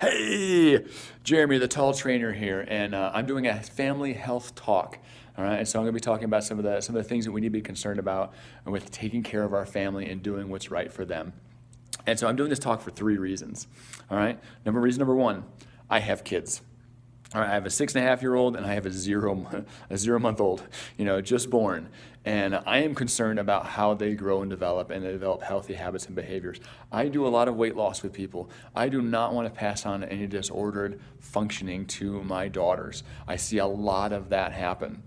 Hey, Jeremy, the tall trainer here, and I'm doing a family health talk. All right, so I'm going to be talking about some of the things that we need to be concerned about with taking care of our family and doing what's right for them. And so I'm doing this talk for three reasons. All right, reason number one, I have kids. All right, I have a 6.5 year old and I have a 0 month old, just born. And I am concerned about how they grow and they develop healthy habits and behaviors. I do a lot of weight loss with people. I do not want to pass on any disordered functioning to my daughters. I see a lot of that happen.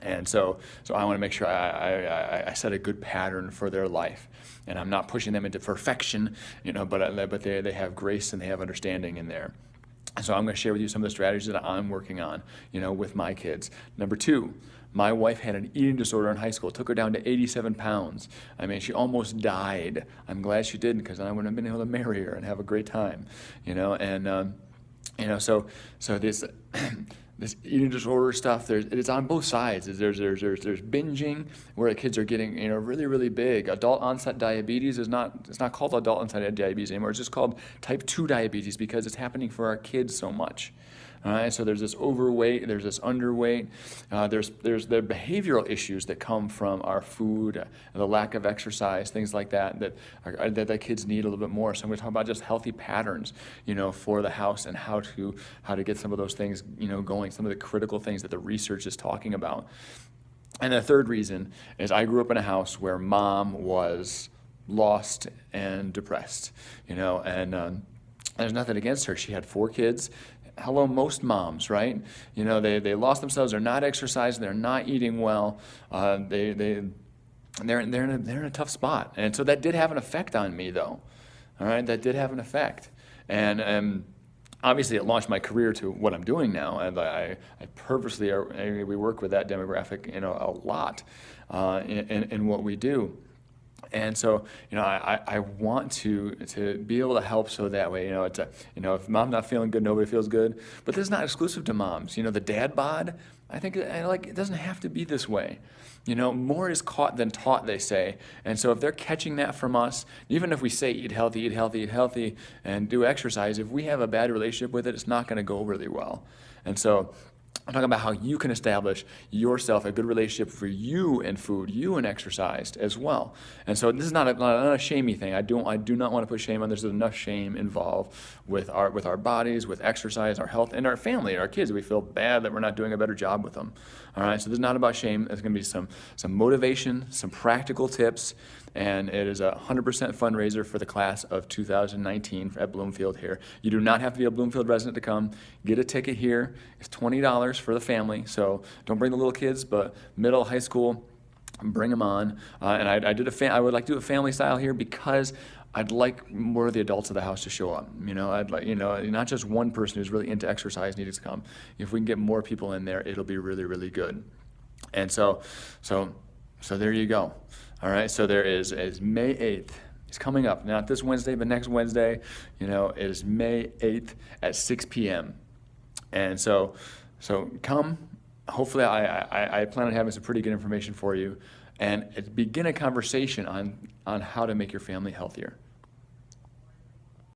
And so I want to make sure I set a good pattern for their life. And I'm not pushing them into perfection, but they have grace and they have understanding in there. So I'm going to share with you some of the strategies that I'm working on, with my kids. Number two, my wife had an eating disorder in high school. It took her down to 87 pounds. I mean, she almost died. I'm glad she didn't, because then I wouldn't have been able to marry her and have a great time, so this this eating disorder stuff, it's on both sides. There's binging where the kids are getting really really big. Adult onset diabetes it's not called adult onset diabetes anymore. It's just called type 2 diabetes because it's happening for our kids so much. All right, so there's this overweight, there's this underweight, there's the behavioral issues that come from our food, the lack of exercise, things like that that kids need a little bit more. So I'm going to talk about just healthy patterns, for the house and how to get some of those things, going. Some of the critical things that the research is talking about. And the third reason is I grew up in a house where mom was lost and depressed, and there's nothing against her. She had 4 kids. Hello, most moms, right? They lost themselves. They're not exercising. They're not eating well. They're in a tough spot, and so that did have an effect on me, though. All right, that did have an effect, and obviously it launched my career to what I'm doing now, and I purposely we work with that demographic, a lot in what we do. And so, I want to be able to help so that way, if mom's not feeling good, nobody feels good. But this is not exclusive to moms. The dad bod, I think, it doesn't have to be this way. More is caught than taught, they say. And so if they're catching that from us, even if we say eat healthy, eat healthy, eat healthy, and do exercise, if we have a bad relationship with it, it's not going to go really well. And so I'm talking about how you can establish yourself a good relationship for you and food, you and exercise as well. And so this is not a shamey thing. I do not want to put shame on. There's enough shame involved with our bodies, with exercise, our health, and our family, and our kids. We feel bad that we're not doing a better job with them. All right. So this is not about shame. There's going to be some motivation, some practical tips. And it is a 100% fundraiser for the class of 2019 at Bloomfield here. You do not have to be a Bloomfield resident to come. Get a ticket here. It's $20 for the family, so don't bring the little kids, but middle, high school, bring them on. And I would like to do a family style here because I'd like more of the adults of the house to show up. I'd like, not just one person who's really into exercise needs to come. If we can get more people in there, it'll be really, really good. And so there you go. All right, so there is May 8th. It's coming up, not this Wednesday, but next Wednesday. It is May 8th at 6 p.m. And so come. Hopefully, I plan on having some pretty good information for you, and begin a conversation on how to make your family healthier.